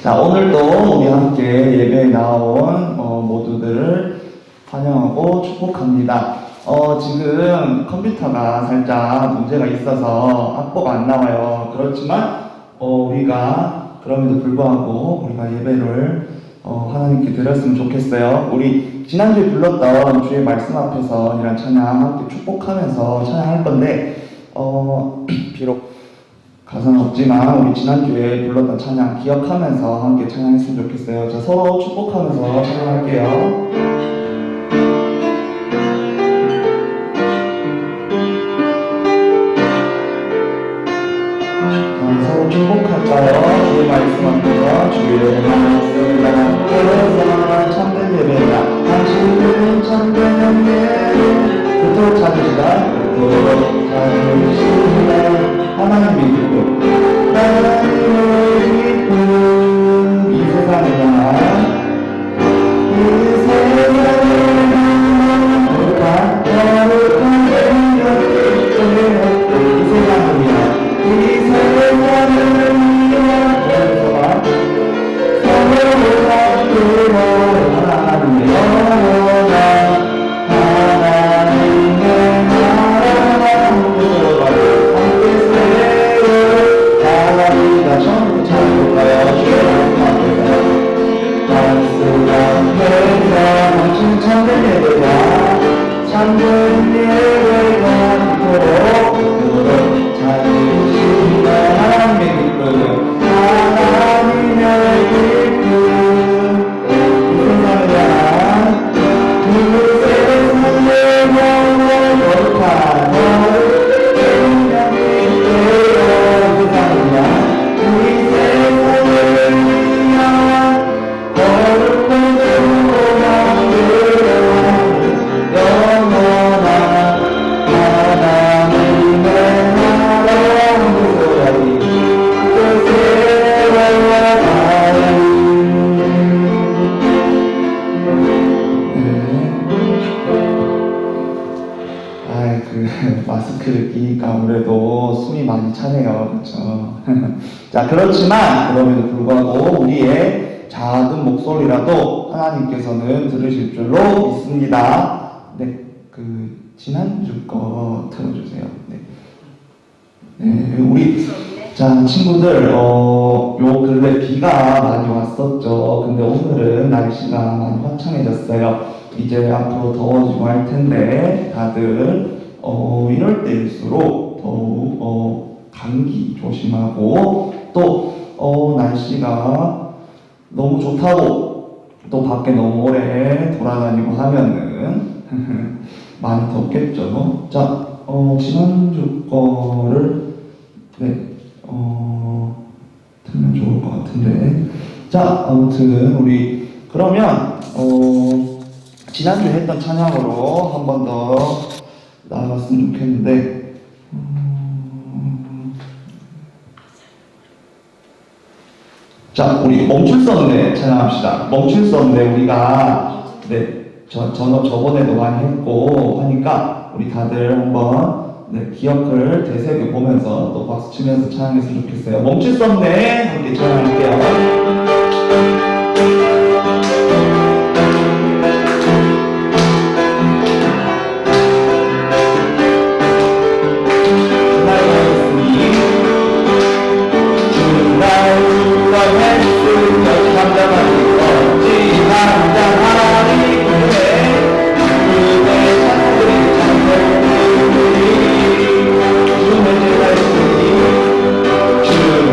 자, 오늘도 우리 함께 예배에 나온 모두들을 환영하고 축복합니다. 지금 컴퓨터가 살짝 문제가 있어서 악보가 안 나와요. 그렇지만 우리가 그럼에도 불구하고 우리가 예배를 하나님께 드렸으면 좋겠어요. 우리 지난주에 불렀던 주의 말씀 앞에서 이런 찬양 함께 축복하면서 찬양할 건데 비록 가사는 없지만 우리 지난주에 불렀던 찬양 기억하면서 함께 찬양했으면 좋겠어요. 자, 서로 축복하면서 찬양할게요. 자, 서로 축복할까요? 주의 말씀 앞에서 주의 말씀을 앞에서 참된 예배다. 당신은 참된 예배 그토록 찾으시다. 그토록 찾으시다. 하나님의 기쁨, 하나님의 기쁨, 이 세상을 향한, 이 세상을 향한 거룩한 생명의 기쁨, 이 세상을 위한, 이 세상을 위한 영광, 서로를 앞두고 하나님의 영원한 참된 예배가 그토록 찾으시다. 하나님의 기쁨, 하나님의 기쁨, 이 세상을 향한 그 세상의 영원 거룩한 생명의 기쁨, 세상을 향한 이 세상을 향한 거룩한 마스크를 끼니까 아무래도 숨이 많이 차네요. 그렇죠? 자, 그렇지만 그럼에도 불구하고 우리의 작은 목소리라도 하나님께서는 들으실 줄로 믿습니다. 네, 지난주 거 틀어주세요. 네, 우리 자 친구들 요 근래 비가 많이 왔었죠. 근데 오늘은 날씨가 많이 화창해졌어요. 이제 앞으로 더워지고 할 텐데 다들 이럴 때일수록 더욱 감기 조심하고 또 날씨가 너무 좋다고 또 밖에 너무 오래 돌아다니고 하면은 많이 덥겠죠. 자, 지난주 거를 틀면 좋을 것 같은데. 자, 아무튼 우리 그러면 지난주에 했던 찬양으로 한 번 더 나아갔으면 좋겠는데 자, 우리 멈출 수 없네 찬양합시다. 멈출 수 없네. 우리가 저번에도 많이 했고 하니까 우리 다들 한번 기억을 되새겨 보면서 또 박수 치면서 찬양했으면 좋겠어요. 멈출 수 없네 함께 찬양할게요. 주의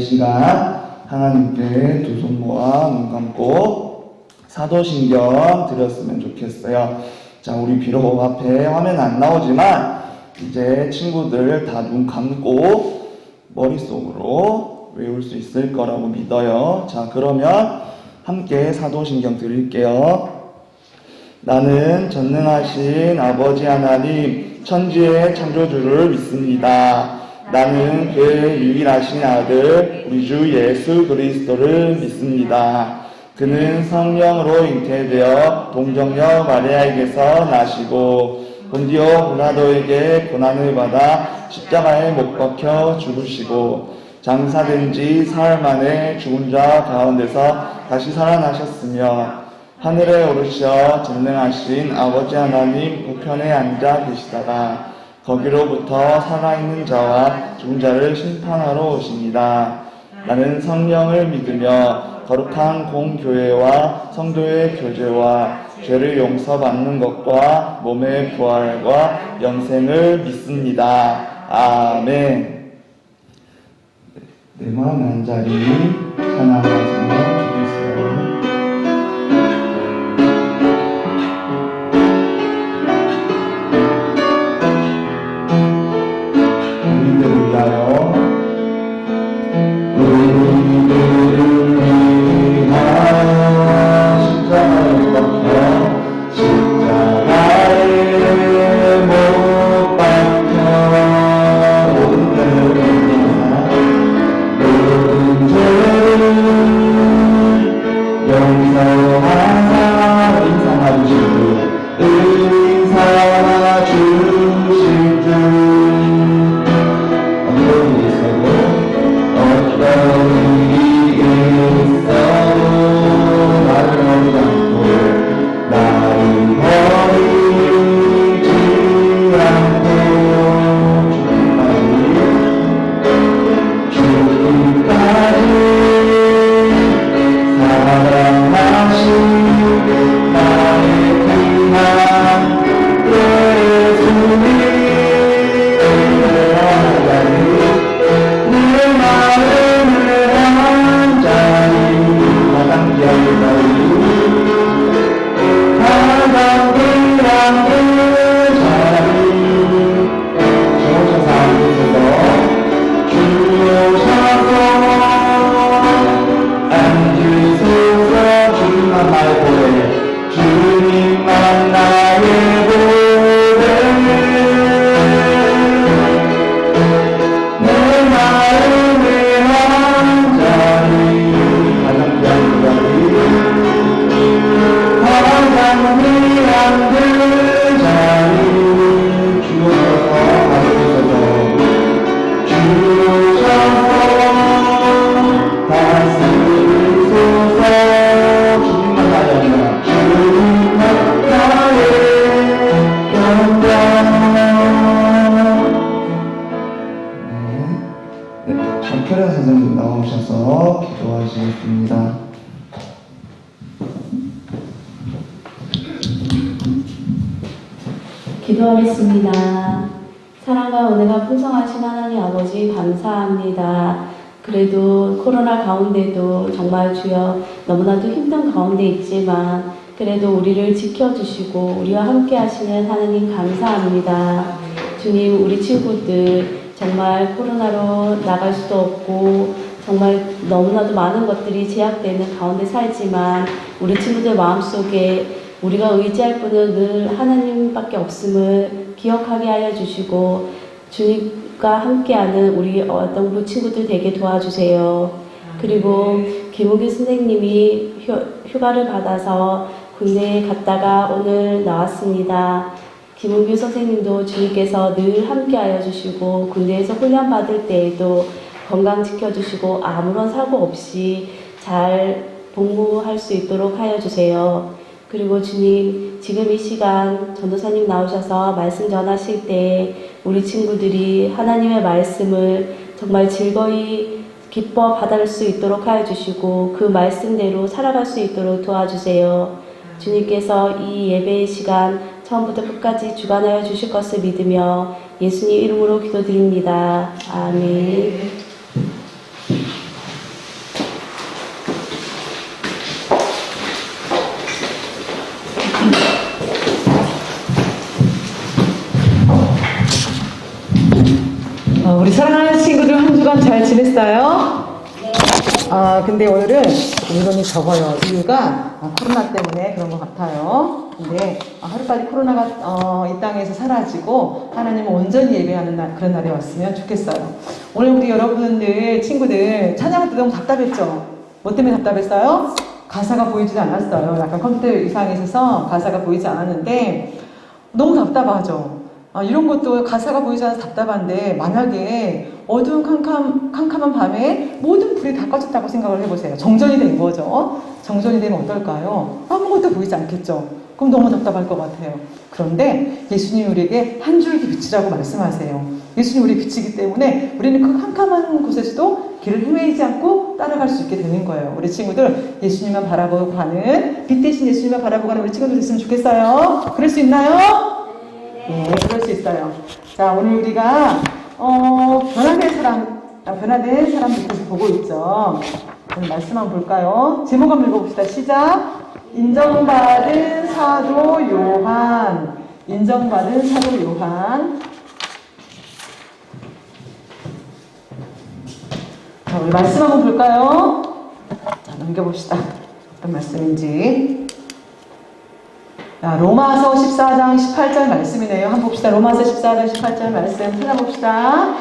시간 하나님께 두 손 모아 눈 감고 사도신경 드렸으면 좋겠어요. 자, 우리 비록 앞에 화면 안 나오지만 이제 친구들 다 눈 감고 머릿속으로 외울 수 있을 거라고 믿어요. 자, 그러면 함께 사도신경 드릴게요. 나는 전능하신 아버지 하나님 천지의 창조주를 믿습니다. 나는 그의 유일하신 아들 우리 주 예수 그리스도를 믿습니다. 그는 성령으로 잉태되어 동정녀 마리아에게서 나시고 본디오 빌라도에게 고난을 받아 십자가에 못 박혀 죽으시고 장사된 지 사흘 만에 죽은 자 가운데서 다시 살아나셨으며 하늘에 오르셔 전능하신 아버지 하나님 우편에 앉아 계시다가 거기로부터 살아있는 자와 죽은 자를 심판하러 오십니다. 나는 성령을 믿으며 거룩한 공교회와 성도의 교제와 죄를 용서받는 것과 몸의 부활과 영생을 믿습니다. 아멘. 내 마음 한 자리 찬양하시면 좋겠어요. 우리들을 위하여 우리들을 위하여 십자가에 박혀 십자가에 못 박혀 우리들을 모든 죄를 용서하사 인상하 주실 줄 어떤 일이 있어도 나를 버리지 않고 나를 버리지 않고 죽기까지 사랑하신 나의 귀한 예수님 내 마음을 한 자리 가장 귀한 그 자리 주오셔서 앉으소서 주님만 나의 보배 주님만 나의 보배 내 마음의 한 자리 가장 귀한 그 자리 주오셔서 앉으소서 주오셔서 다스리소서 주님만 나의 영광 주님만 나의 영광. 네, 장철현 선생님 나오셔서 기도하시겠습니다. 기도하겠습니다. 사랑과 은혜가 풍성하신 하나님 아버지 감사합니다. 그래도 코로나 가운데도 정말 주여 너무나도 힘든 가운데 있지만 그래도 우리를 지켜주시고 우리와 함께 하시는 하나님 감사합니다. 주님, 우리 친구들 정말 코로나로 나갈 수도 없고 정말 너무나도 많은 것들이 제약되는 가운데 살지만 우리 친구들 마음속에 우리가 의지할 분은 늘 하나님밖에 없음을 기억하게 하여 주시고 주님과 함께하는 우리 어떤 친구들 되게 도와주세요. 그리고 김우기 선생님이 휴가를 받아서 군대에 갔다가 오늘 나왔습니다. 김은규 선생님도 주님께서 늘 함께하여 주시고 군대에서 훈련 받을 때에도 건강 지켜주시고 아무런 사고 없이 잘 복무할 수 있도록 하여 주세요. 그리고 주님, 지금 이 시간 전도사님 나오셔서 말씀 전하실 때 우리 친구들이 하나님의 말씀을 정말 즐거이 기뻐 받을 수 있도록 하여 주시고 그 말씀대로 살아갈 수 있도록 도와주세요. 주님께서 이 예배의 시간 처음부터 끝까지 주관하여 주실 것을 믿으며 예수님 이름으로 기도드립니다. 아멘. 준비됐어요? 근데 오늘은 이론이 적어요. 이유가 코로나 때문에 그런 것 같아요. 근데 하루빨리 코로나가 이 땅에서 사라지고 하나님을 온전히 예배하는 그런 날이 왔으면 좋겠어요. 오늘 우리 여러분들, 친구들 찬양할 때 너무 답답했죠? 뭐 때문에 답답했어요? 가사가 보이지 않았어요. 약간 컴퓨터 이상이 있어서 가사가 보이지 않았는데 너무 답답하죠? 이런 것도 가사가 보이지 않아서 답답한데 만약에 어두운 캄캄한 밤에 모든 불이 다 꺼졌다고 생각을 해보세요. 정전이 된 거죠. 정전이 되면 어떨까요? 아무것도 보이지 않겠죠. 그럼 너무 답답할 것 같아요. 그런데 예수님이 우리에게 한 줄기 빛이라고 말씀하세요. 예수님이 우리 빛이기 때문에 우리는 그 캄캄한 곳에서도 길을 헤매지 않고 따라갈 수 있게 되는 거예요. 우리 친구들 예수님만 바라보고 가는 빛 대신 예수님만 바라보고 가는 우리 친구들 됐으면 좋겠어요. 그럴 수 있나요? 네, 그럴 수 있어요. 자, 오늘 우리가 변화된 사람 밑에서 보고 있죠. 오늘 말씀 한번 볼까요? 제목 한번 읽어봅시다. 시작. 인정받은 사도 요한. 인정받은 사도 요한. 자, 우리 말씀 한번 볼까요? 자, 넘겨봅시다. 어떤 말씀인지. 자, 로마서 14장 18절 말씀이네요. 한번 봅시다. 로마서 14장 18절 말씀 찾아봅시다.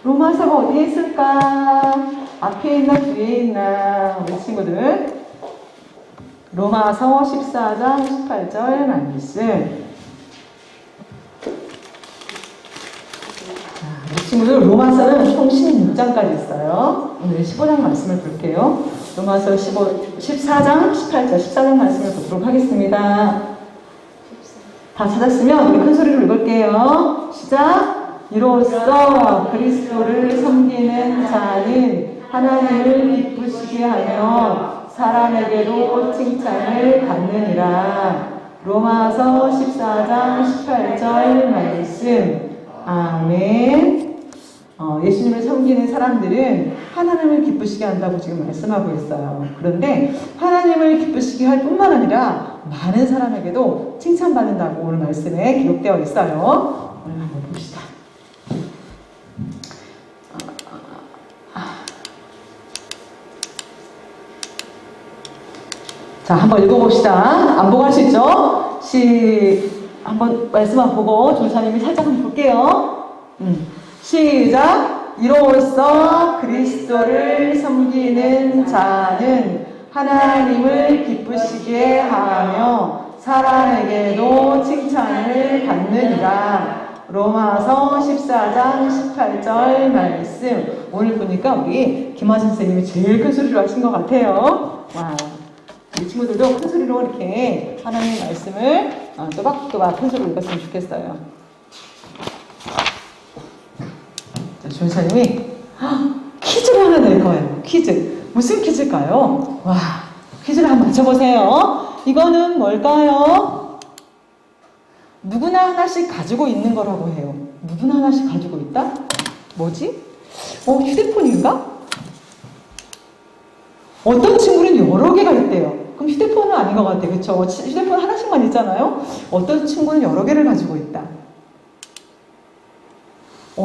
로마서가 어디에 있을까? 앞에 있나 뒤에 있나? 우리 친구들. 로마서 14장 18절 말씀. 자, 우리 친구들 로마서는 총 16장까지 있어요. 오늘 15장 말씀을 볼게요. 로마서 14장 18절 14장 말씀을 보도록 하겠습니다. 다 찾았으면 우리 큰 소리로 읽을게요. 시작. 이로써 그리스도를 섬기는 자는 하나님을 기쁘시게 하며 사람에게도 칭찬을 받느니라. 로마서 14장 18절 말씀. 아멘. 예수님을 섬기는 사람들은 하나님을 기쁘시게 한다고 지금 말씀하고 있어요. 그런데 하나님을 기쁘시게 할 뿐만 아니라 많은 사람에게도 칭찬받는다고 오늘 말씀에 기록되어 있어요. 오늘 한번 봅시다. 자, 한번 읽어봅시다. 안 보고 할 수 있죠? 한번 말씀 안 보고 조사님이 살짝 한번 볼게요. 시작. 이로써 그리스도를 섬기는 자는 하나님을 기쁘시게 하며 사람에게도 칭찬을 받느니라. 로마서 14장 18절 말씀. 오늘 보니까 우리 김하진 선생님이 제일 큰 소리로 하신 것 같아요. 와. 우리 친구들도 큰 소리로 이렇게 하나님의 말씀을 또박또박 큰 소리로 읽었으면 좋겠어요. 조사님이 퀴즈를 하나 낼 거예요. 퀴즈. 무슨 퀴즈일까요? 와, 퀴즈를 한번 맞춰보세요. 이거는 뭘까요? 누구나 하나씩 가지고 있는 거라고 해요. 누구나 하나씩 가지고 있다? 뭐지? 휴대폰인가? 어떤 친구는 여러 개가 있대요. 그럼 휴대폰은 아닌 것 같아요. 그쵸? 휴대폰 하나씩만 있잖아요. 어떤 친구는 여러 개를 가지고 있다.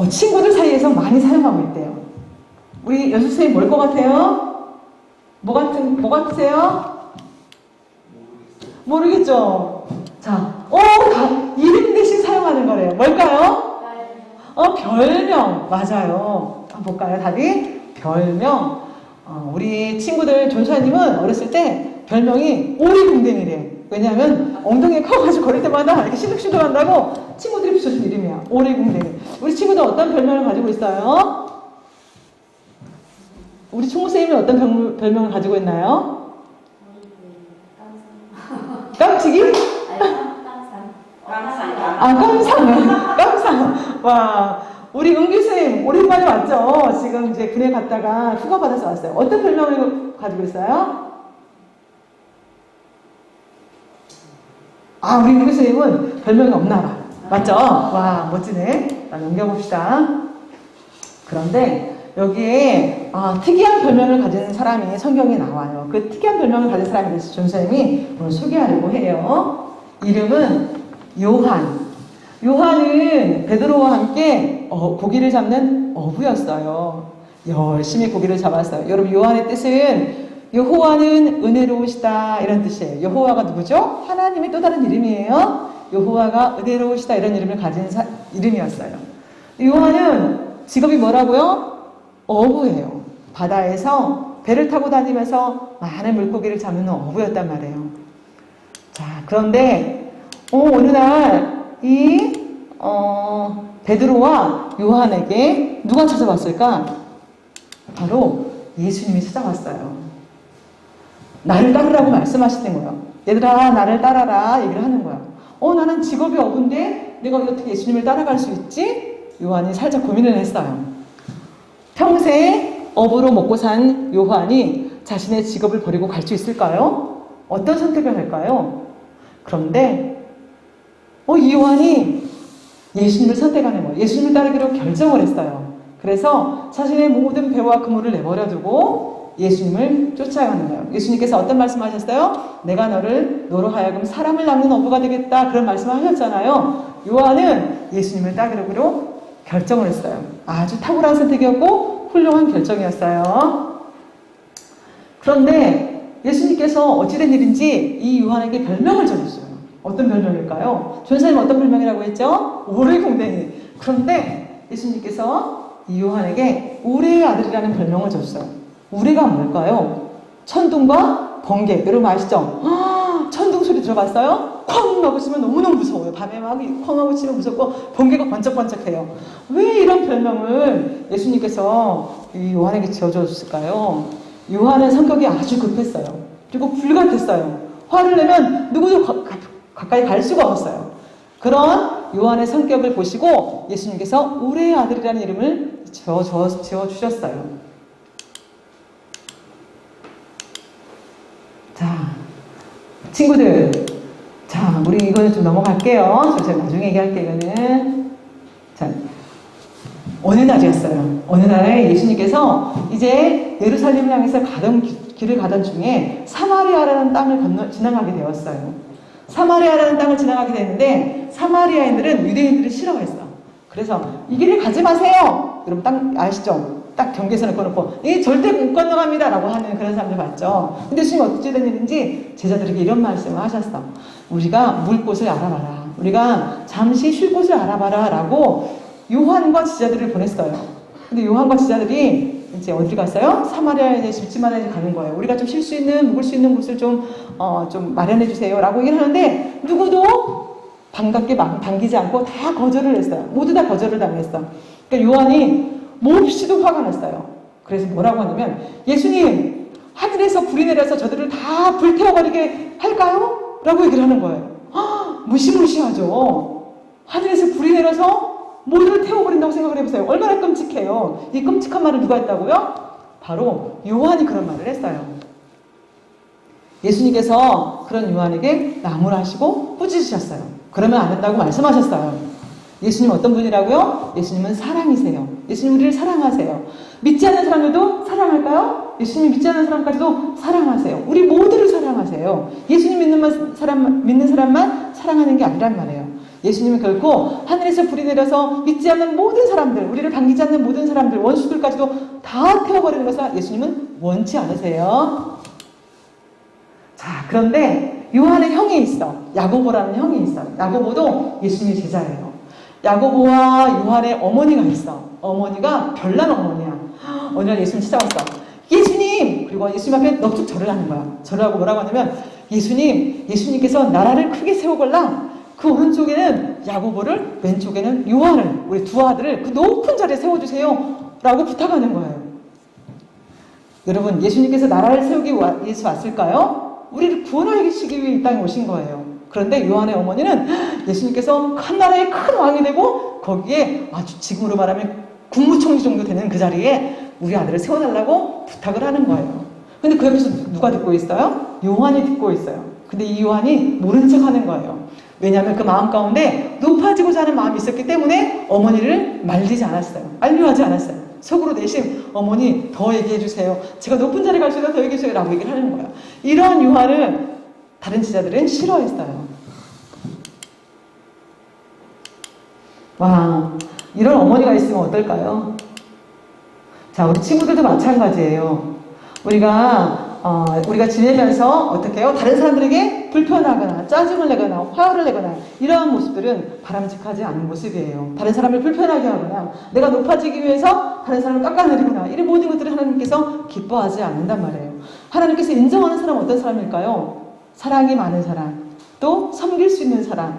친구들 사이에서 많이 사용하고 있대요. 우리 연수 선생님 뭘 것 같아요? 뭐 같으세요? 모르겠죠? 자, 이름 대신 사용하는 거래요. 뭘까요? 별명. 맞아요. 한번 볼까요? 답이? 별명. 우리 친구들 존수아님은 어렸을 때 별명이 오리궁뎅이래. 왜냐하면 엉덩이가 커가지고 걸을 때마다 이렇게 시둥시둥 한다고 친구들이 붙여준 이름이야. 오리궁뎅이. 우리 친구들 어떤 별명을 가지고 있어요? 우리 총무쌤이 어떤 별명을 가지고 있나요? 깜찍이? 깜상. 와, 우리 은규쌤 오랜만에 왔죠? 지금 이제 군에 갔다가 휴가 받아서 왔어요. 어떤 별명을 가지고 있어요? 우리 은규쌤은 별명이 없나 봐. 맞죠? 와, 멋지네. 넘겨봅시다. 그런데 여기에 특이한 별명을 가진 사람이 성경에 나와요. 그 특이한 별명을 가진 사람에 대해서 존쌤이 오늘 소개하려고 해요. 이름은 요한. 요한은 베드로와 함께 고기를 잡는 어부였어요. 열심히 고기를 잡았어요. 여러분 요한의 뜻은 여호와는 은혜로우시다 이런 뜻이에요. 여호와가 누구죠? 하나님의 또 다른 이름이에요. 여호와가 은혜로우시다 이런 이름을 가진 이름이었어요. 요한은 직업이 뭐라고요? 어부예요. 바다에서 배를 타고 다니면서 많은 물고기를 잡는 어부였단 말이에요. 자, 그런데 어느 날 이 베드로와 요한에게 누가 찾아왔을까? 바로 예수님이 찾아왔어요. 나를 따르라고 말씀하시는 거예요. 얘들아, 나를 따라라 얘기를 하는 거야. 나는 직업이 어부인데 내가 어떻게 예수님을 따라갈 수 있지? 요한이 살짝 고민을 했어요. 평생 어부로 먹고 산 요한이 자신의 직업을 버리고 갈 수 있을까요? 어떤 선택을 할까요? 그런데 이 요한이 예수님을 선택하는 거예요. 예수님을 따르기로 결정을 했어요. 그래서 자신의 모든 배와 그물을 내버려 두고 예수님을 쫓아가는 거예요. 예수님께서 어떤 말씀하셨어요? 내가 너로 하여금 사람을 낚는 어부가 되겠다. 그런 말씀을 하셨잖아요. 요한은 예수님을 따르기로 결정을 했어요. 아주 탁월한 선택이었고 훌륭한 결정이었어요. 그런데 예수님께서 어찌된 일인지 이 요한에게 별명을 정했어요. 어떤 별명일까요? 전사님 어떤 별명이라고 했죠? 오래공댕이. 그런데 예수님께서 이 요한에게 우레의 아들이라는 별명을 줬어요. 우레가 뭘까요? 천둥과 번개. 여러분 아시죠? 천둥 소리 들어봤어요? 쾅 하고 치면 너무너무 무서워요. 밤에 막 쾅 하고 치면 무섭고 번개가 번쩍번쩍해요. 왜 이런 별명을 예수님께서 이 요한에게 지어줬을까요? 요한은 성격이 아주 급했어요. 그리고 불같았어요. 화를 내면 누구도 가까이 갈 수가 없었어요. 그런 요한의 성격을 보시고 예수님께서 우레의 아들이라는 이름을 지어주셨어요. 자, 친구들. 자, 우리 이거는 좀 넘어갈게요. 제가 나중에 얘기할게요, 이거는. 자, 어느 날이었어요. 어느 날에 예수님께서 이제 예루살렘을 향해서 길을 가던 중에 사마리아라는 땅을 지나가게 되었어요. 사마리아라는 땅을 지나가게 됐는데 사마리아인들은 유대인들을 싫어했어. 그래서 이 길을 가지 마세요. 여러분 땅 아시죠? 딱 경계선을 꺼놓고 절대 못 건너갑니다 라고 하는 그런 사람들 봤죠. 근데 주님 어찌 된 일인지 제자들에게 이런 말씀을 하셨어. 우리가 물 곳을 알아봐라. 우리가 잠시 쉴 곳을 알아봐라 라고 요한과 제자들을 보냈어요. 근데 요한과 제자들이 이제 어디 갔어요? 사마리아에 집집마다 가는 거예요. 우리가 좀 쉴 수 있는, 묵을 수 있는 곳을 좀 마련해 주세요 라고 얘기를 하는데 누구도 반갑게 반기지 않고 다 거절을 했어요. 모두 다 거절을 당했어. 그러니까 요한이 몹시도 화가 났어요. 그래서 뭐라고 하냐면 예수님 하늘에서 불이 내려서 저들을 다 불태워버리게 할까요? 라고 얘기를 하는 거예요. 무시무시하죠. 하늘에서 불이 내려서 모두를 태워버린다고 생각을 해보세요. 얼마나 끔찍해요. 이 끔찍한 말을 누가 했다고요? 바로 요한이 그런 말을 했어요. 예수님께서 그런 요한에게 나무라시고 꾸짖으셨어요. 그러면 안 된다고 말씀하셨어요. 예수님 어떤 분이라고요? 예수님은 사랑이세요. 예수님 우리를 사랑하세요. 믿지 않는 사람들도 사랑할까요? 예수님 믿지 않는 사람까지도 사랑하세요. 우리 모두를 사랑하세요. 예수님 믿는 사람만 사랑하는 게 아니란 말이에요. 예수님은 결코 하늘에서 불이 내려서 믿지 않는 모든 사람들, 우리를 반기지 않는 모든 사람들, 원수들까지도 다 태워버리는 것을 예수님은 원치 않으세요. 자, 그런데 요한의 형이 있어. 야고보라는 형이 있어. 야고보도 예수님의 제자예요. 야고보와 요한의 어머니가 있어. 어머니가 별난 어머니야. 어느 날 예수님 찾아왔어. 예수님! 그리고 예수님 앞에 넙죽 절을 하는 거야. 절을 하고 뭐라고 하냐면 예수님께서 나라를 크게 세우걸라 그 오른쪽에는 야고보를 왼쪽에는 요한을 우리 두 아들을 그 높은 자리에 세워주세요 라고 부탁하는 거예요. 여러분 예수님께서 나라를 세우기 위해서 왔을까요? 우리를 구원하시기 위해 이 땅에 오신 거예요. 그런데 요한의 어머니는 예수님께서 큰 나라의 큰 왕이 되고 거기에 아주 지금으로 말하면 국무총리 정도 되는 그 자리에 우리 아들을 세워달라고 부탁을 하는 거예요. 근데 그 옆에서 누가 듣고 있어요? 요한이 듣고 있어요. 근데 이 요한이 모른 척 하는 거예요. 왜냐하면 그 마음 가운데 높아지고자 하는 마음이 있었기 때문에 어머니를 말리지 않았어요. 안류하지 않았어요. 속으로 내심 어머니 더 얘기해 주세요. 제가 높은 자리에 갈 수 있도록 더 얘기해 주세요 라고 얘기를 하는 거예요. 이런 요한을 다른 제자들은 싫어했어요. 와, 이런 어머니가 있으면 어떨까요? 자, 우리 친구들도 마찬가지예요. 우리가 지내면서 어떻게 해요? 다른 사람들에게 불편하거나 짜증을 내거나 화를 내거나 이러한 모습들은 바람직하지 않은 모습이에요. 다른 사람을 불편하게 하거나 내가 높아지기 위해서 다른 사람을 깎아내리거나 이런 모든 것들을 하나님께서 기뻐하지 않는단 말이에요. 하나님께서 인정하는 사람은 어떤 사람일까요? 사랑이 많은 사람, 또 섬길 수 있는 사람,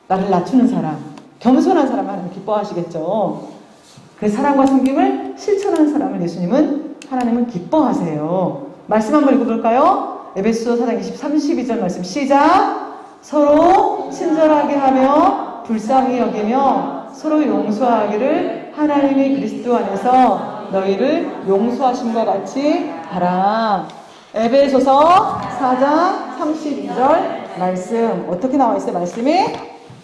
나를 낮추는 사람, 겸손한 사람을 하나님 기뻐하시겠죠. 그 사랑과 섬김을 실천하는 사람을 하나님은 기뻐하세요. 말씀 한번 읽어볼까요? 에베소서 4장 32절 말씀 시작. 서로 친절하게 하며 불쌍히 여기며 서로 용서하기를 하나님이 그리스도 안에서 너희를 용서하심과 같이 하라. 에베소서 4장 32절 말씀 어떻게 나와 있어요? 말씀이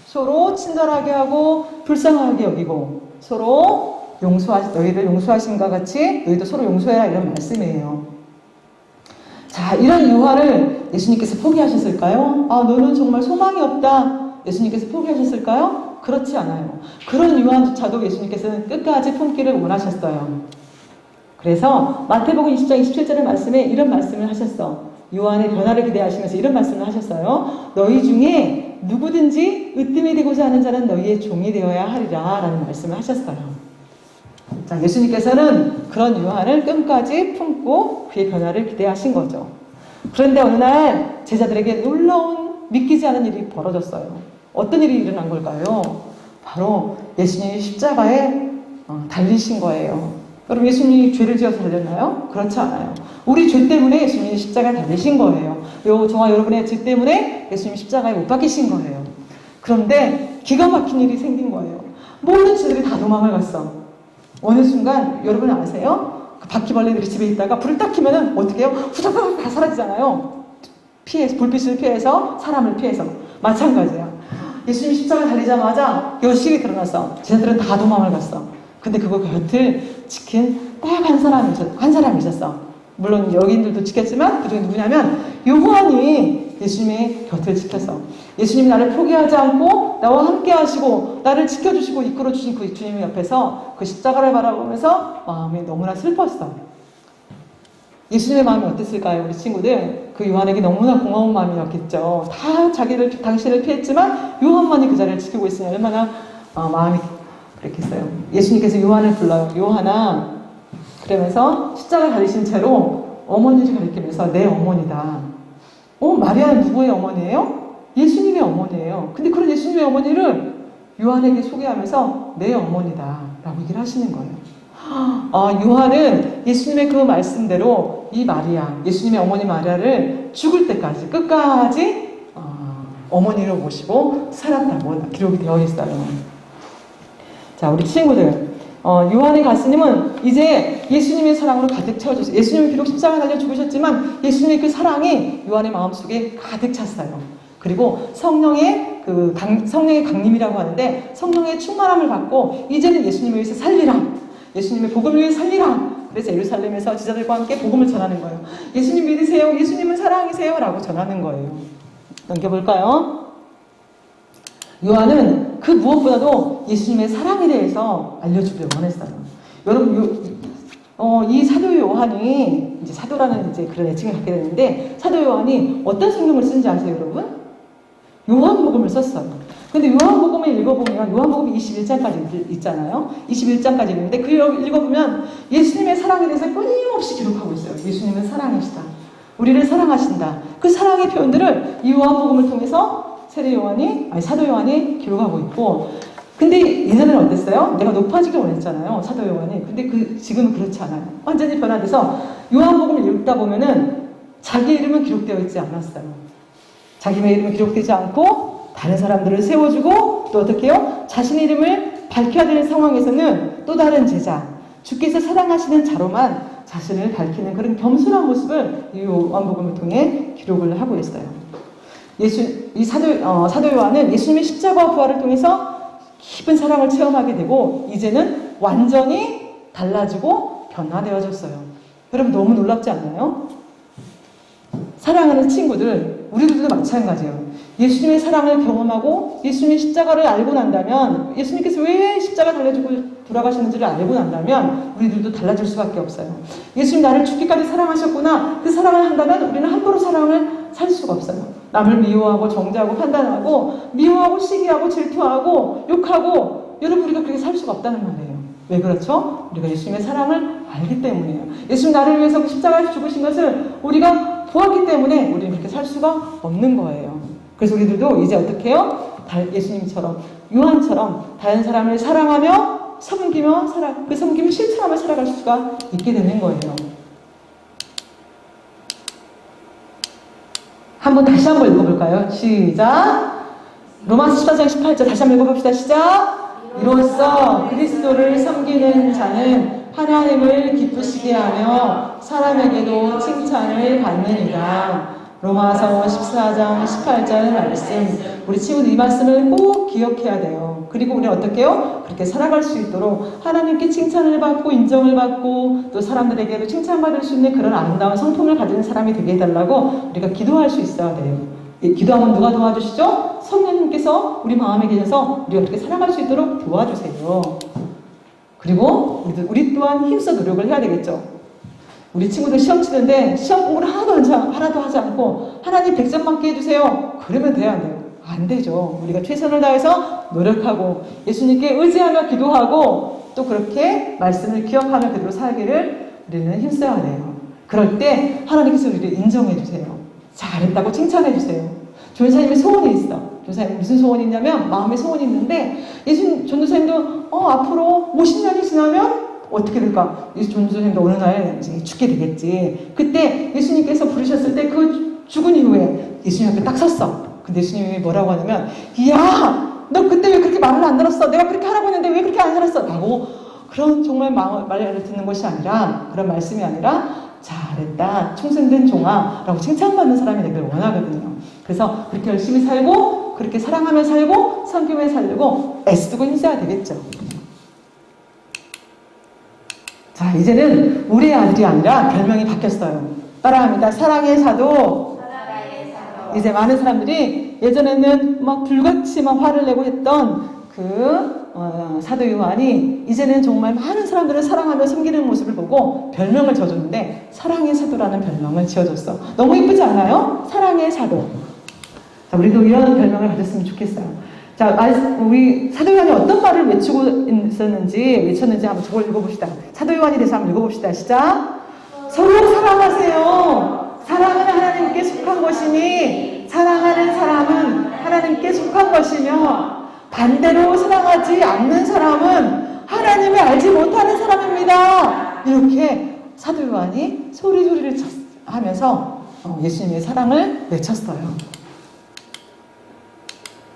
서로 친절하게 하고 불쌍하게 여기고 서로 너희를 용서하심과 같이 너희도 서로 용서해라 이런 말씀이에요. 자, 이런 유화를 예수님께서 포기하셨을까요? 아, 너는 정말 소망이 없다. 예수님께서 포기하셨을까요? 그렇지 않아요. 그런 유화조차도 예수님께서는 끝까지 품기를 원하셨어요. 그래서 마태복음 20장 27절의 말씀에 이런 말씀을 하셨어. 요한의 변화를 기대하시면서 이런 말씀을 하셨어요. 너희 중에 누구든지 으뜸이 되고자 하는 자는 너희의 종이 되어야 하리라 라는 말씀을 하셨어요. 자, 예수님께서는 그런 유한을 끝까지 품고 그의 변화를 기대하신 거죠. 그런데 어느 날 제자들에게 놀라운 믿기지 않은 일이 벌어졌어요. 어떤 일이 일어난 걸까요? 바로 예수님이 십자가에 달리신 거예요. 여러분, 예수님이 죄를 지어서 달렸나요? 그렇지 않아요. 우리 죄 때문에 예수님이 십자가에 달리신 거예요. 저와 여러분의 죄 때문에 예수님이 십자가에 못 박히신 거예요. 그런데 기가 막힌 일이 생긴 거예요. 모든 친구들이 다 도망을 갔어. 어느 순간 여러분 아세요? 그 바퀴벌레들이 집에 있다가 불을 딱 켜면은 어떻게 해요? 후다닥 다 사라지잖아요. 불빛을 피해서 사람을 피해서 마찬가지야. 예수님이 십자가 달리자마자 여식이 드러났어. 제자들은 다 도망을 갔어. 근데 그거 곁을 지킨 딱 한 사람이 있었어. 물론 여기인들도 지켰지만 그중에 누구냐면 요한이 예수님의 곁을 지켰어. 예수님이 나를 포기하지 않고 나와 함께 하시고 나를 지켜주시고 이끌어주신 그 주님 옆에서 그 십자가를 바라보면서 마음이 너무나 슬펐어. 예수님의 마음이 어땠을까요? 우리 친구들 그 요한에게 너무나 고마운 마음이었겠죠. 다 당신을 피했지만 요한만이 그 자리를 지키고 있으니 얼마나 마음이 그랬겠어요. 예수님께서 요한을 불러요. 요한아, 그러면서 십자가 달리신 채로 어머니를 가리키면서 내 어머니다. 마리아는 누구의 어머니예요? 예수님의 어머니예요. 근데 그런 예수님의 어머니를 요한에게 소개하면서 내 어머니다 라고 얘기를 하시는 거예요. 요한은 예수님의 그 말씀대로 이 마리아, 예수님의 어머니 마리아를 죽을 때까지 끝까지 어머니로 모시고 살았다고 기록이 되어 있어요. 자, 우리 친구들, 요한의 가슴은 이제 예수님의 사랑으로 가득 채워졌어요. 예수님은 비록 십자가에 달려 죽으셨지만 예수님의 그 사랑이 요한의 마음속에 가득 찼어요. 그리고 성령의 강림이라고 하는데 성령의 충만함을 받고 이제는 예수님을 위해서 살리라. 예수님의 복음을 위해서 살리라. 그래서 예루살렘에서 지자들과 함께 복음을 전하는 거예요. 예수님 믿으세요. 예수님은 사랑이세요. 라고 전하는 거예요. 넘겨볼까요? 요한은 그 무엇보다도 예수님의 사랑에 대해서 알려주길 원했어요. 여러분, 이 사도 요한이 이제 사도라는 이제 그런 애칭을 갖게 되는데 사도 요한이 어떤 성경을 쓴지 아세요, 여러분? 요한복음을 썼어요. 근데 요한복음을 읽어보면 요한복음 21장까지 있잖아요. 21장까지 있는데 그 읽어보면 예수님의 사랑에 대해서 끊임없이 기록하고 있어요. 예수님은 사랑이시다. 우리를 사랑하신다. 그 사랑의 표현들을 이 요한복음을 통해서 사도 요한이 기록하고 있고, 근데 예전에는 어땠어요? 내가 높아지길 원했잖아요, 사도 요한이. 근데 지금은 그렇지 않아요. 완전히 변화돼서 요한복음을 읽다 보면은 자기 이름은 기록되어 있지 않았어요. 자기의 이름은 기록되지 않고 다른 사람들을 세워주고 또 어떻게 해요? 자신의 이름을 밝혀야 되는 상황에서는 또 다른 제자, 주께서 사랑하시는 자로만 자신을 밝히는 그런 겸손한 모습을 이 요한복음을 통해 기록을 하고 있어요. 사도 요한은 예수님의 십자가와 부활을 통해서 깊은 사랑을 체험하게 되고 이제는 완전히 달라지고 변화되어졌어요. 여러분, 너무 놀랍지 않나요? 사랑하는 친구들, 우리들도 마찬가지예요. 예수님의 사랑을 경험하고 예수님의 십자가를 알고 난다면, 예수님께서 왜 십자가 달려주고 돌아가시는지를 알고 난다면 우리들도 달라질 수밖에 없어요. 예수님 나를 죽기까지 사랑하셨구나. 그 사랑을 한다면 우리는 함부로 사랑을 살 수가 없어요. 남을 미워하고 정죄하고 판단하고 미워하고 시기하고 질투하고 욕하고, 여러분 우리가 그렇게 살 수가 없다는 말이에요. 왜 그렇죠? 우리가 예수님의 사랑을 알기 때문이에요. 예수님 나를 위해서 십자가에서 죽으신 것을 우리가 보았기 때문에 우리는 그렇게 살 수가 없는 거예요. 그래서 우리들도 이제 어떻게 해요? 예수님처럼, 요한처럼 다른 사람을 사랑하며 섬기며 그 섬김을 실천하며 살아갈 수가 있게 되는 거예요. 다시 한번 읽어볼까요? 시작! 로마서 14장 18절 다시 한번 읽어봅시다. 시작! 이로써 그리스도를 섬기는 자는 하나님을 기쁘시게 하며 사람에게도 칭찬을 받느니라. 로마서 14장 18절 말씀, 우리 친구들 이 말씀을 꼭 기억해야 돼요. 그리고 우리는 어떻게 해요? 그렇게 살아갈 수 있도록 하나님께 칭찬을 받고 인정을 받고 또 사람들에게도 칭찬받을 수 있는 그런 아름다운 성품을 가진 사람이 되게 해달라고 우리가 기도할 수 있어야 돼요. 기도하면 누가 도와주시죠? 성령님께서 우리 마음에 계셔서 우리가 그렇게 살아갈 수 있도록 도와주세요. 그리고 우리 또한 힘써 노력을 해야 되겠죠. 우리 친구들 시험 치는데 시험 공부를 하나도 하지 않고 하나님 100점 맞게 해주세요. 그러면 돼야 안 돼요? 안 되죠. 우리가 최선을 다해서 노력하고 예수님께 의지하며 기도하고 또 그렇게 말씀을 기억하며 그대로 살기를 우리는 힘써야 돼요. 그럴 때 하나님께서 우리를 인정해 주세요. 잘했다고 칭찬해 주세요. 조연사님의 소원이 있어. 조연사님 무슨 소원이 있냐면 마음의 소원이 있는데, 전도사님도 앞으로 50년이 지나면 어떻게 될까? 전도사님도 어느 날 이제 죽게 되겠지. 그때 예수님께서 부르셨을 때 그 죽은 이후에 예수님 앞에 딱 섰어. 근데 예수님이 뭐라고 하냐면, 이야, 너 그때 왜 그렇게 말을 안 들었어? 내가 그렇게 하라고 했는데 왜 그렇게 안 들었어? 라고, 그런 정말 말을 듣는 것이 아니라, 그런 말씀이 아니라, 잘했다, 충성된 종아 라고 칭찬받는 사람이 되길 원하거든요. 그래서 그렇게 열심히 살고 그렇게 사랑하며 살고 섬기며 살고 애쓰고 힘써야 되겠죠. 자, 이제는 우리의 아들이 아니라 별명이 바뀌었어요. 따라합니다. 사랑의 사도. 이제 많은 사람들이 예전에는 막 불같이 막 화를 내고 했던 사도 요한이 이제는 정말 많은 사람들을 사랑하며 섬기는 모습을 보고 별명을 지어줬는데, 사랑의 사도라는 별명을 지어줬어. 너무 예쁘지 않아요? 사랑의 사도. 자, 우리도 이런 별명을 가졌으면 좋겠어요. 자, 우리 사도 요한이 어떤 말을 외쳤는지 한번 저걸 읽어봅시다. 사도 요한이 대해서 한번 읽어봅시다. 시작. 서로 사랑하세요. 사랑은 하나님께 속한 것이니 사랑하는 사람은 하나님께 속한 것이며 반대로 사랑하지 않는 사람은 하나님을 알지 못하는 사람입니다. 이렇게 사도 요한이 소리를 하면서 예수님의 사랑을 외쳤어요.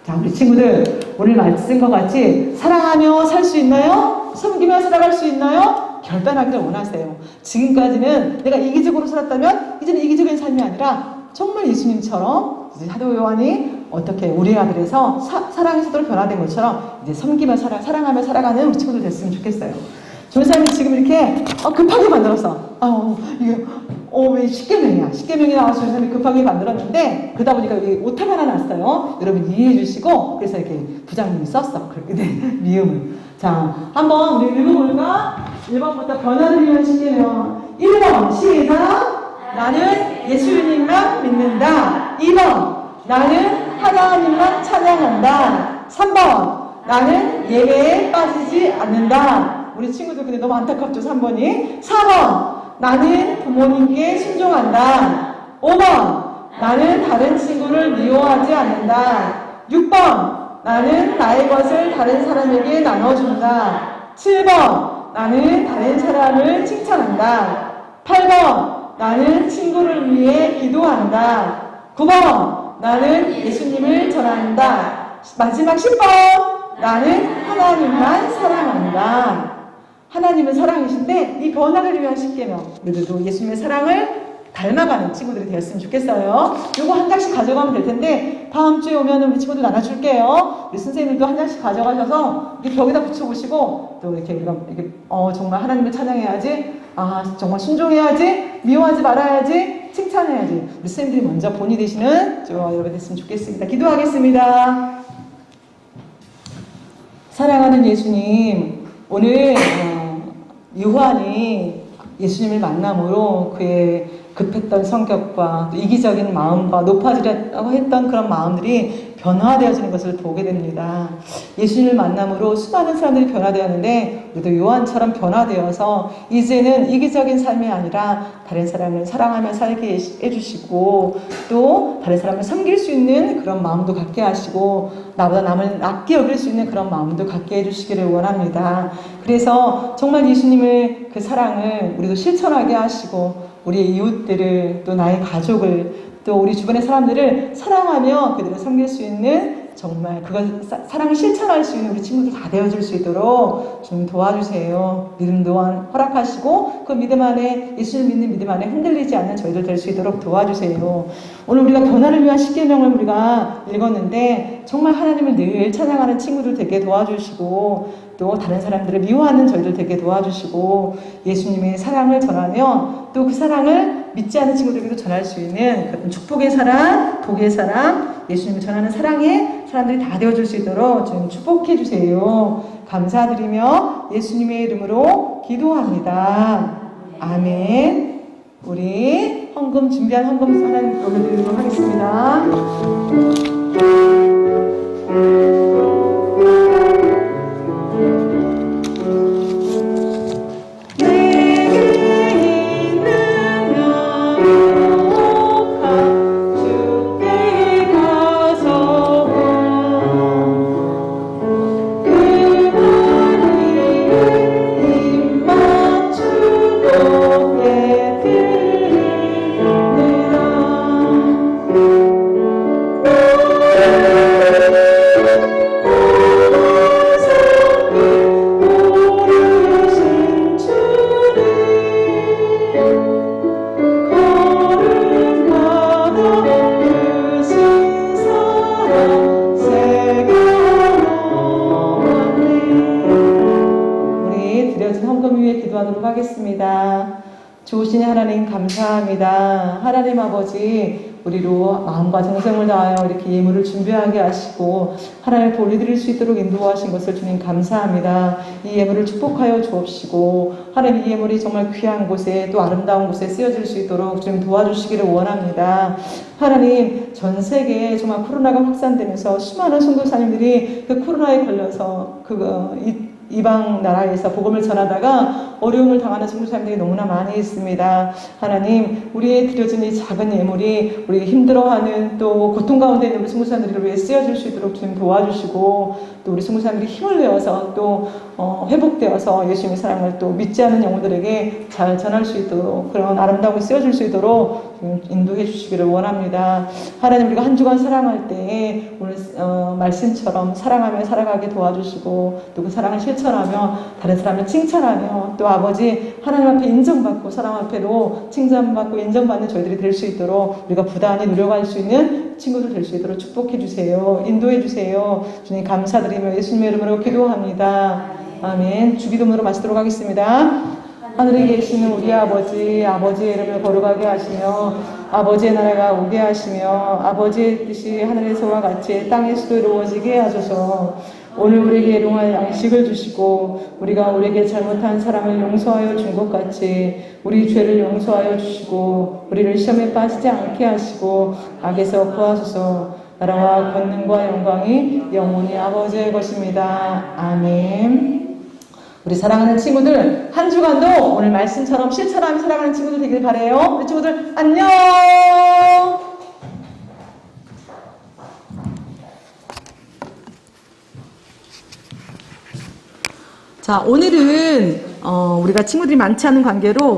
자, 우리 친구들 오늘 말씀과 같이 사랑하며 살 수 있나요? 섬기며 살아갈 수 있나요? 결단하기를 원하세요. 지금까지는 내가 이기적으로 살았다면 이제는 이기적인 삶이 아니라 정말 예수님처럼 이제 사도 요한이 어떻게 우리 아들에서 사랑의 사도로 변화된 것처럼 이제 섬기며 사랑하며 살아가는 우리 친구들 됐으면 좋겠어요. 조사님이 지금 이렇게 급하게 만들었어. 이게 왜 10계명이야. 10계명이 나와서 조사님이 급하게 만들었는데 그러다 보니까 여기 오타가 하나 났어요. 여러분 이해해 주시고, 그래서 이렇게 부장님이 썼어. 미음을. 자, 한번 우리 읽어볼까? 1번부터 변화를 위한 10계명. 1번 시작. 나는 예수님만 믿는다. 2번 나는 하나님만 찬양한다. 3번 나는 예배에 빠지지 않는다. 우리 친구들 근데 너무 안타깝죠, 3번이. 4번 나는 부모님께 순종한다. 5번 나는 다른 친구를 미워하지 않는다. 6번 나는 나의 것을 다른 사람에게 나눠준다. 7번 나는 다른 사람을 칭찬한다. 8번 나는 친구를 위해 기도한다. 9번 나는 예수님을 전한다. 마지막 10번 나는 하나님만 사랑한다. 하나님은 사랑이신데 이 변화를 위한 10계명, 우리들도 예수님의 사랑을 닮아가는 친구들이 되었으면 좋겠어요. 요거 한 장씩 가져가면 될 텐데 다음 주에 오면은 우리 친구들 나눠줄게요. 우리 선생님들도 한 장씩 가져가셔서 이렇게 벽에다 붙여보시고 또 이렇게 정말 하나님을 찬양해야지, 정말 순종해야지, 미워하지 말아야지, 칭찬해야지. 우리 선생님들이 먼저 본이 되시는 여러분 됐으면 좋겠습니다. 기도하겠습니다. 사랑하는 예수님, 오늘 요한이 예수님을 만남으로 그의 급했던 성격과 또 이기적인 마음과 높아지려고 했던 그런 마음들이 변화되어지는 것을 보게 됩니다. 예수님을 만남으로 수많은 사람들이 변화되었는데 우리도 요한처럼 변화되어서 이제는 이기적인 삶이 아니라 다른 사람을 사랑하며 살게 해주시고 또 다른 사람을 섬길 수 있는 그런 마음도 갖게 하시고 나보다 남을 낮게 여길 수 있는 그런 마음도 갖게 해주시기를 원합니다. 그래서 정말 예수님의 그 사랑을 우리도 실천하게 하시고 우리의 이웃들을 또 나의 가족을 또 우리 주변의 사람들을 사랑하며 그들을 섬길 수 있는 정말 그걸 사랑을 실천할 수 있는 우리 친구들 다 되어줄 수 있도록 좀 도와주세요. 믿음 또한 허락하시고 그 믿음 안에 예수를 믿는 믿음 안에 흔들리지 않는 저희들 될 수 있도록 도와주세요. 오늘 우리가 변화를 위한 10계명을 우리가 읽었는데 정말 하나님을 늘 찬양하는 친구들 되게 도와주시고 또 다른 사람들을 미워하는 저희들 되게 도와주시고 예수님의 사랑을 전하며 또 그 사랑을 믿지 않는 친구들에게도 전할 수 있는 그런 축복의 사랑, 복의 사랑, 예수님을 전하는 사랑의 사람들이 다 되어줄 수 있도록 좀 축복해 주세요. 감사드리며 예수님의 이름으로 기도합니다. 아멘. 우리 헌금 준비한 헌금 하나님 올려드리도록 하겠습니다. 좋으신 하나님 감사합니다. 하나님 아버지 우리로 마음과 정성을 다하여 이렇게 예물을 준비하게 하시고 하나님 보내드릴 수 있도록 인도하신 것을 주님 감사합니다. 이 예물을 축복하여 주옵시고 하나님 이 예물이 정말 귀한 곳에 또 아름다운 곳에 쓰여질 수 있도록 좀 도와주시기를 원합니다. 하나님 전 세계에 정말 코로나가 확산되면서 수많은 선교사님들이 그 코로나에 걸려서 이방 나라에서 복음을 전하다가 어려움을 당하는 선교사님들이 너무나 많이 있습니다. 하나님 우리의 드려진 이 작은 예물이 우리 힘들어하는 또 고통 가운데 있는 우리 선교사님들을 위해 쓰여질 수 있도록 좀 도와주시고 또 우리 선교사님들이 힘을 내어서 또 회복되어서 예수님의 사랑을 또 믿지 않는 영혼들에게 잘 전할 수 있도록 그런 아름다운 쓰여질 수 있도록 인도해 주시기를 원합니다. 하나님 우리가 한 주간 사랑할 때에 오늘 말씀처럼 사랑하며 살아가게 도와주시고 또 그 사랑을 실천하며 다른 사람을 칭찬하며 또 아버지 하나님 앞에 인정받고 사람 앞에도 칭찬받고 인정받는 저희들이 될 수 있도록 우리가 부단히 노력할 수 있는 친구들 될 수 있도록 축복해 주세요. 인도해 주세요. 주님 감사드리며 예수님의 이름으로 기도합니다. 아멘. 주기도문으로 마치도록 하겠습니다. 하늘에 계시는 우리 아버지, 아버지의 이름을 거룩하게 하시며 아버지의 나라가 오게 하시며 아버지의 뜻이 하늘에서와 같이 땅에서도 이루어지게 하소서. 오늘 우리에게 일용할 양식을 주시고 우리가 우리에게 잘못한 사람을 용서하여 준 것 같이 우리 죄를 용서하여 주시고 우리를 시험에 빠지지 않게 하시고 악에서 구하소서. 나라와 권능과 영광이 영원히 아버지의 것입니다. 아멘. 우리 사랑하는 친구들 한 주간도 오늘 말씀처럼 실천하며 살아가는 친구들 되길 바라요. 우리 친구들 안녕. 자, 오늘은 우리가 친구들이 많지 않은 관계로